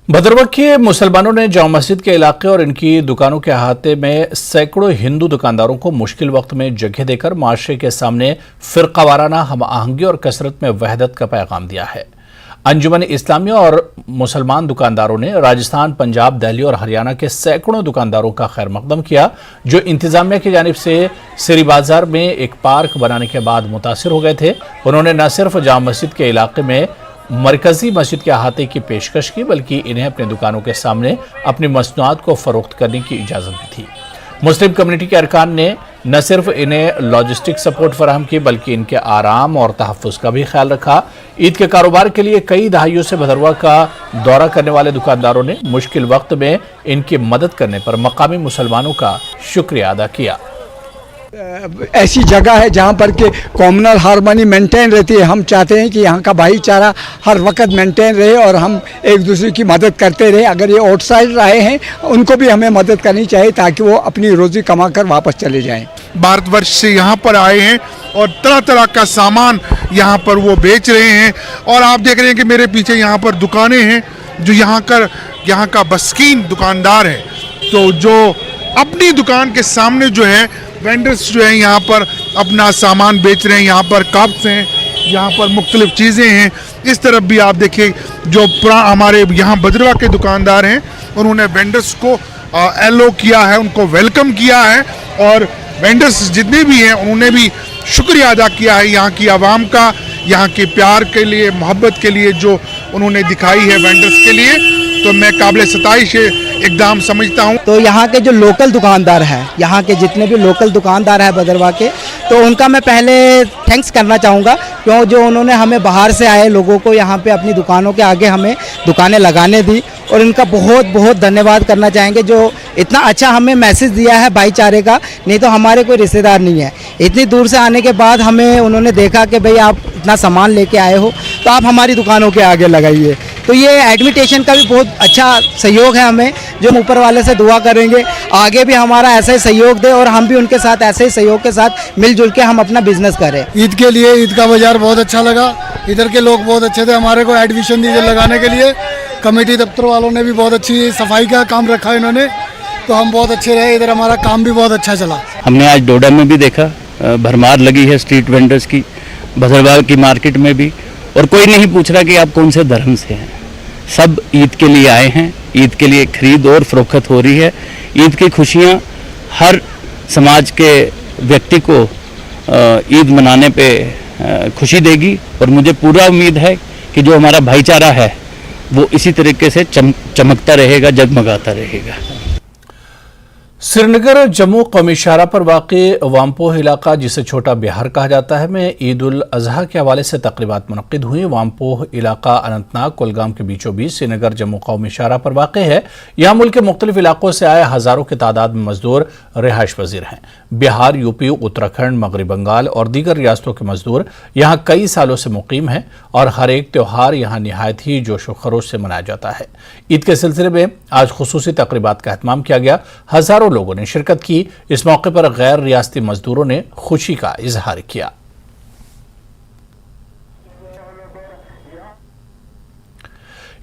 भदरवा के मुसलमानों ने जामा मस्जिद के इलाके और इनकी दुकानों के अहाते में सैकड़ों हिंदू दुकानदारों को मुश्किल वक्त में जगह देकर माशरे के सामने फिरकावाराना हम आहंगी और कसरत में वहदत का पैगाम दिया है। अंजुमन इस्लामिया और मुसलमान दुकानदारों ने राजस्थान, पंजाब, दिल्ली और हरियाणा के सैकड़ों दुकानदारों का खैर मकदम किया, जो इंतजामिया की जानिब से सिरी बाजार में एक पार्क बनाने के बाद मुतासिर हो गए थे। उन्होंने न सिर्फ जामा मस्जिद के इलाके में मरकजी मस्जिद के अहाते की पेशकश की, बल्कि इन्हें अपने दुकानों के सामने अपनी मसनूआत को फरोख्त करने की इजाज़त भी थी। मुस्लिम कम्युनिटी के अरकान ने न सिर्फ इन्हें लॉजिस्टिक सपोर्ट फराहम की, बल्कि इनके आराम और तहफ़्फ़ुज़ का भी ख्याल रखा। ईद के कारोबार के लिए कई दहाइयों से भदरवा का दौरा करने वाले दुकानदारों ने मुश्किल वक्त में इनकी मदद करने पर मकामी मुसलमानों का शुक्रिया अदा किया। ऐसी जगह है जहाँ पर कि कॉम्युनल हार्मनी मेंटेन रहती है। हम चाहते हैं कि यहाँ का भाईचारा हर वक्त मेंटेन रहे और हम एक दूसरे की मदद करते रहे। अगर ये आउटसाइड आए हैं उनको भी हमें मदद करनी चाहिए ताकि वो अपनी रोज़ी कमा कर वापस चले जाएं। भारतवर्ष से यहाँ पर आए हैं और तरह तरह का सामान यहाँ पर वो बेच रहे हैं। और आप देख रहे हैं कि मेरे पीछे यहाँ पर दुकानें हैं जो यहाँ का बस्कीन दुकानदार है, तो जो अपनी दुकान के सामने जो है वेंडर्स जो हैं यहाँ पर अपना सामान बेच रहे हैं। यहाँ पर कप्स हैं, यहाँ पर मुख्तलिफ चीज़ें हैं। इस तरफ भी आप देखिए जो हमारे यहाँ भदरवा के दुकानदार हैं उन्होंने वेंडर्स को एलो किया है, उनको वेलकम किया है। और वेंडर्स जितने भी हैं उन्होंने भी शुक्रिया अदा किया है यहाँ की आवाम का, यहाँ के प्यार के लिए, मोहब्बत के लिए जो उन्होंने दिखाई है वेंडर्स के लिए। तो मैं काबिल सताइश एकदम समझता हूँ। तो यहाँ के जो लोकल दुकानदार हैं, यहाँ के जितने भी लोकल दुकानदार हैं भदरवा के, तो उनका मैं पहले थैंक्स करना चाहूँगा, क्यों जो उन्होंने हमें बाहर से आए लोगों को यहाँ पे अपनी दुकानों के आगे हमें दुकानें लगाने दी, और इनका बहुत बहुत धन्यवाद करना चाहेंगे जो इतना अच्छा हमें मैसेज दिया है भाईचारे का। नहीं तो हमारे कोई रिश्तेदार नहीं है, इतनी दूर से आने के बाद हमें उन्होंने देखा कि भाई आप इतना सामान लेके आए हो तो आप हमारी दुकानों के आगे लगाइए। तो ये एडमिटेशन का भी बहुत अच्छा सहयोग है हमें, जो हम ऊपर वाले से दुआ करेंगे आगे भी हमारा ऐसा ही सहयोग दे और हम भी उनके साथ ऐसे ही सहयोग के साथ मिलजुल के हम अपना बिजनेस करें। ईद के लिए ईद का बाजार बहुत अच्छा लगा, इधर के लोग बहुत अच्छे थे, हमारे को एडमिशन दी लगाने के लिए। कमेटी दफ्तर वालों ने भी बहुत अच्छी सफाई का काम रखा इन्होंने, तो हम बहुत अच्छे रहे, इधर हमारा काम भी बहुत अच्छा चला। हमने आज डोडा में भी देखा भरमार लगी है स्ट्रीट वेंडर्स की, भदरवा की मार्केट में भी, और कोई नहीं पूछ रहा कि आप कौन से धर्म से हैं। सब ईद के लिए आए हैं, ईद के लिए खरीद और फरोख्त हो रही है। ईद की खुशियाँ हर समाज के व्यक्ति को ईद मनाने पे खुशी देगी, और मुझे पूरा उम्मीद है कि जो हमारा भाईचारा है वो इसी तरीके से चमकता रहेगा, जगमगाता रहेगा। श्रीनगर जम्मू कौमी शाहरा पर वाक़े वामपोह इलाका, जिसे छोटा बिहार कहा जाता है, में ईद उल अजहा के हवाले से तकरीबात मुनक्किद हुई। वामपोह इलाका अनंतनाग कुलगाम के बीचों बीच श्रीनगर जम्मू कौमी शाहरा पर वाक़े है। यहाँ मुल्क के मुख्तलिफ इलाकों से आए हज़ारों की तादाद में मजदूर रिहाइश पजीर हैं। बिहार, यूपी, उत्तराखंड, मगरबी बंगाल और दीगर रियासतों के मजदूर यहाँ कई सालों से मुकीम हैं और हर एक त्यौहार यहाँ निहायत ही जोश व खरोश से मनाया जाता है। ईद के सिलसिले में आज खुसूसी तकरीबात का एहतमाम किया गया। हज़ारों लोगों ने शिरकत की। इस मौके पर गैर रियासती मजदूरों ने खुशी का इजहार किया।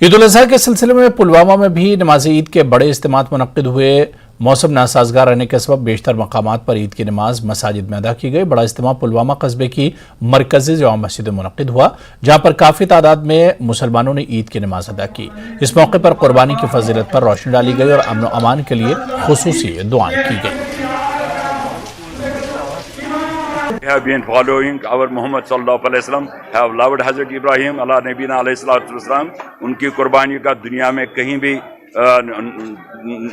ईद उल अजहा के सिलसिले में पुलवामा में भी नमाज ईद के बड़े इज्तिमात मुनक्किद हुए। मौसम नासाजगार रहने के सबब बेशतर मकामात पर ईद की नमाज मसाजिद में अदा की गई। बड़ा इज्तिमा पुलवामा कस्बे की मरकजी जामा मस्जिद में मुनक्किद हुआ, जहां पर काफी तादाद में मुसलमानों ने ईद की नमाज अदा की। इस मौके पर कुर्बानी की फजीलत पर रोशनी डाली गई और अमन व अमान के लिए खुसूसी दुआएं की गई। have been following our Muhammad sallallahu alaihi wasallam, have loved Hazrat Ibrahim Allah Nabina alayhi salatu wasalam। उनकी कुर्बानी का दुनिया में कहीं भी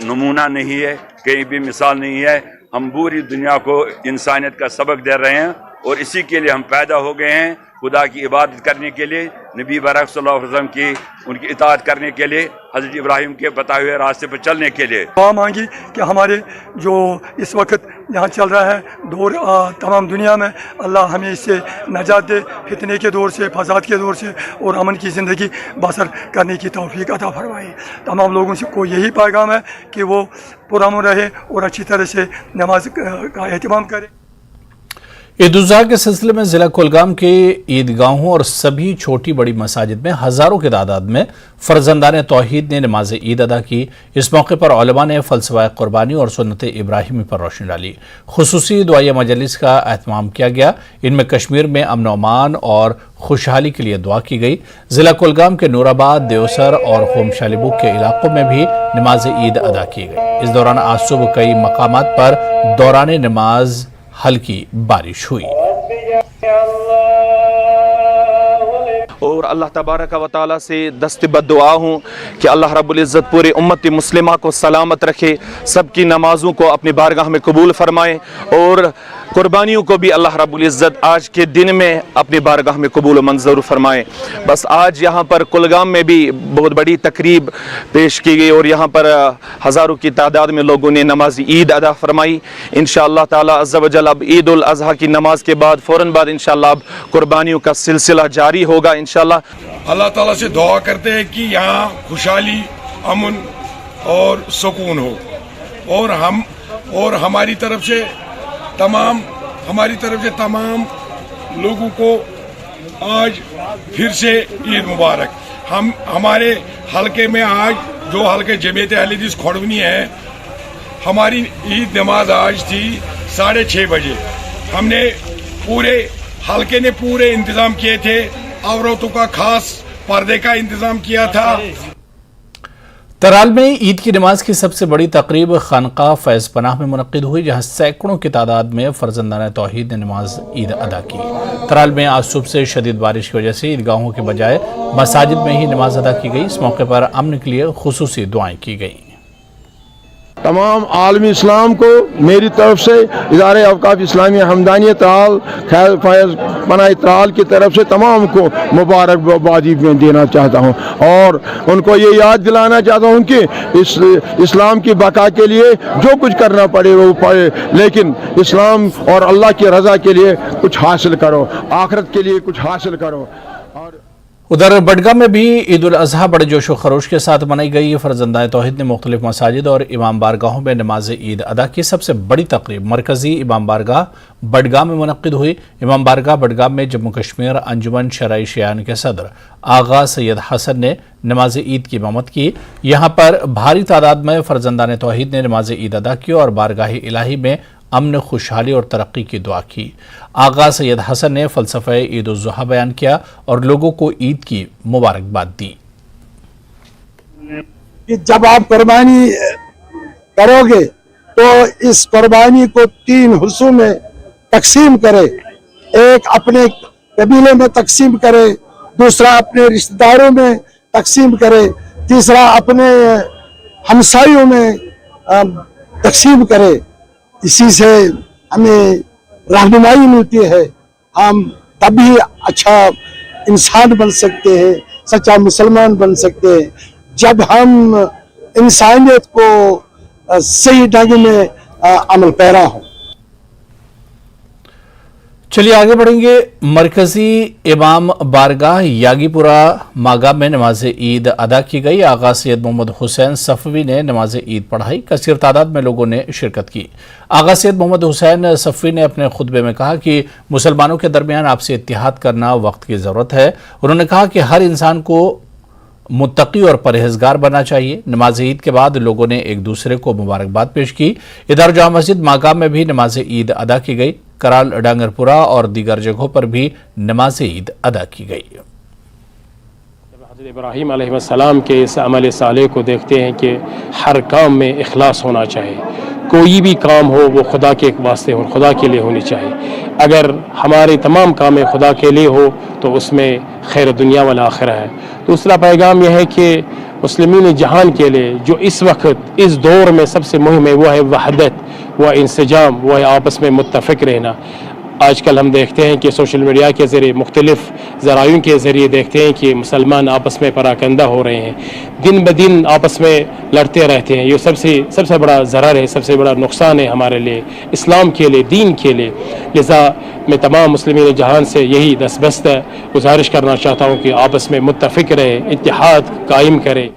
नमूना नहीं है, कहीं भी मिसाल नहीं है। हम पूरी दुनिया को इंसानियत का सबक दे रहे हैं और इसी के लिए हम पैदा हो गए हैं, खुदा की इबादत करने के लिए, नबी बरक सल्लल्लाहु अलैहि वसल्लम की उनकी इताअत करने के लिए, हज़रत इब्राहिम के बताए हुए रास्ते पर चलने के लिए। दुआ मांगी कि हमारे जो इस वक्त यहाँ चल रहा है दौर तमाम दुनिया में, अल्लाह हमें इससे नजात दे, फितने के दौर से, फसाद के दौर से, और अमन की ज़िंदगी बसर करने की तौफीक अता फरमाए। तमाम लोगों से को यही पैगाम है कि वो पुरअमन रहे और अच्छी तरह से नमाज का एहतमाम करें। ईद उल अज़हा के सिलसिले में जिला कुलगाम के ईदगाहों और सभी छोटी बड़ी मसाजिद में हजारों की तादाद में फर्जंदान तौहीद ने नमाज ईद अदा की। इस मौके पर उलमा ने फलसफा कुर्बानी और सुन्नत इब्राहिमी पर रोशनी डाली। खुसूसी दुआया मजलिस का एहतमाम किया गया। इनमें कश्मीर में अमन अमान और खुशहाली के लिए दुआ की गई। जिला कुलगाम के नूराबाद, देवसर और होम शालिबुक के इलाकों में भी नमाज ईद अदा की गई। इस दौरान आज सुबह कई मकामात पर दौरान नमाज हल्की बारिश हुई। और अल्लाह तबारक व तआला से दस्त बद्दुआ हूँ कि अल्लाह रब्बुल इज़्ज़त पूरे उम्मत मुस्लिमा को सलामत रखे, सबकी नमाज़ों को अपनी बारगाह में कबूल फरमाए और कुर्बानियों को भी अल्लाह रब्बुल इज़्ज़त आज के दिन में अपनी बारगाह में कबूल मंजूर फरमाए। बस आज यहाँ पर कुलगाम में भी बहुत बड़ी तकरीब पेश की गई और यहाँ पर हज़ारों की तादाद में लोगों ने नमाज ईद अदा फरमाई। इंशाअल्लाह ताला अज़्ज़ा व जल अब ईद उल अज़हा की नमाज के बाद फ़ौरन बाद इंशाअल्लाह अब कुर्बानियों का सिलसिला जारी होगा इंशाअल्लाह। अल्लाह ताला से दुआ करते हैं कि यहाँ खुशहाली, अमन और सुकून हो और हमारी तरफ से तमाम लोगों को आज फिर से ईद मुबारक। हमारे हलके में आज जो हलके जमीयत अहले हदीस खोड़वनी है, हमारी ईद नमाज आज थी 6:30 बजे। हमने पूरे हलके ने पूरे इंतजाम किए थे, औरतों का खास पर्दे का इंतजाम किया था। तराल में ईद की नमाज की सबसे बड़ी तकरीब खानका फैज़ पनाह में मुनक्किद हुई, जहां सैकड़ों की तादाद में फर्जंदान तौहीद ने नमाज ईद अदा की। तराल में आज सुबह से शदीद बारिश की वजह से ईदगाहों के बजाय मसाजिद में ही नमाज अदा की गई। इस मौके पर अमन के लिए खुसूसी दुआएं की गई। तमाम आलमी इस्लाम को मेरी तरफ से इदारे अवकाफ इस्लामी हमदानी तराल खैर फैज़ पनाह तराल की तरफ से तमाम को मुबारकबादी में देना चाहता हूँ और उनको ये याद दिलाना चाहता हूँ कि इस इस्लाम की बका के लिए जो कुछ करना पड़े वो पड़े, लेकिन इस्लाम और अल्लाह की रज़ा के लिए कुछ हासिल करो, आखिरत के लिए कुछ हासिल करो। उधर बडगाम में भी ईद उल अज़हा बड़े जोश व खरोश के साथ मनाई गई। फर्जंदान तौहीद ने मुख्तलिफ मसाजिद और इमाम बारगाहों में नमाज ईद अदा की। सबसे बड़ी तकरीब मरकजी इमाम बारगाह बडगाम में मुनक्किद हुई। इमाम बारगाह बडगाम में जम्मू कश्मीर अंजुमन शराई शियान के सदर आगा सैयद हसन ने नमाज ईद की इमामत की। यहाँ पर भारी तादाद में फर्जंदान तौहीद ने नमाज ईद अदा की और बारगाह इलाही में अमन, खुशहाली और तरक्की की दुआ की। आगा सैयद हसन ने फलसफे ईद उल अज़हा बयान किया और लोगों को ईद की मुबारकबाद दी। जब आप कुर्बानी करोगे तो इस कुर्बानी को 3 हिस्सों में तकसीम करे। एक अपने कबीले में तकसीम करे, दूसरा अपने रिश्तेदारों में तकसीम करे, तीसरा अपने हमसायों में तकसीम करे। इसी से हमें रहनुमाई मिलती है, हम तभी अच्छा इंसान बन सकते हैं, सच्चा मुसलमान बन सकते हैं, जब हम इंसानियत को सही ढंग में अमल पैरा हो। चलिए आगे बढ़ेंगे। मरकजी इमाम बारगाह यागीपुरा मागा में नमाज ईद अदा की गई। आगा सैयद मोहम्मद हुसैन सफ़वी ने नमाज ईद पढ़ाई। कसीर तादाद में लोगों ने शिरकत की। आगा सैयद मोहम्मद हुसैन सफ़वी ने अपने खुतबे में कहा कि मुसलमानों के दरमियान आपसी इत्तिहाद करना वक्त की ज़रूरत है। उन्होंने कहा कि हर इंसान को मुत्तकी और परहेजगार बनना चाहिए। नमाज ईद के बाद लोगों ने एक दूसरे को मुबारकबाद पेश की। इधर जामा मस्जिद मागा में भी नमाज ईद अदा की गई। कराल डांगरपुरा और दीगर जगहों पर भी नमाज ईद अदा की गई। हज़रत इब्राहीम अलैहिस्सलाम के इस अमल सालेह को देखते हैं कि हर काम में इखलास होना चाहिए। कोई भी काम हो वो खुदा के वास्ते हो, खुदा के लिए होनी चाहिए। अगर हमारे तमाम काम खुदा के लिए हो तो उसमें खैर दुनिया वाला आखिरा है। दूसरा पैगाम यह है कि मुस्लिमीन जहान के लिए जो इस वक्त इस दौर में सबसे मुहिम है वो है वहदत, वह इंसजाम, वह आपस में मुत्तफ़िक रहना। आजकल हम देखते हैं कि सोशल मीडिया के ज़रिए मुख्तलिफ़ ज़राइयों के ज़रिए देखते हैं कि मुसलमान आपस में पराकंदा हो रहे हैं, दिन ब दिन आपस में लड़ते रहते हैं। ये सबसे बड़ा ज़रर है, सबसे बड़ा नुकसान है हमारे लिए, इस्लाम के लिए, दीन के लिए। लिज़ा मैं तमाम मुस्लिमीन जहान से यही दस्तबस्त गुजारिश करना चाहता हूँ कि आपस में मुत्तफ़िक रहे, इत्तिहाद कायम करें।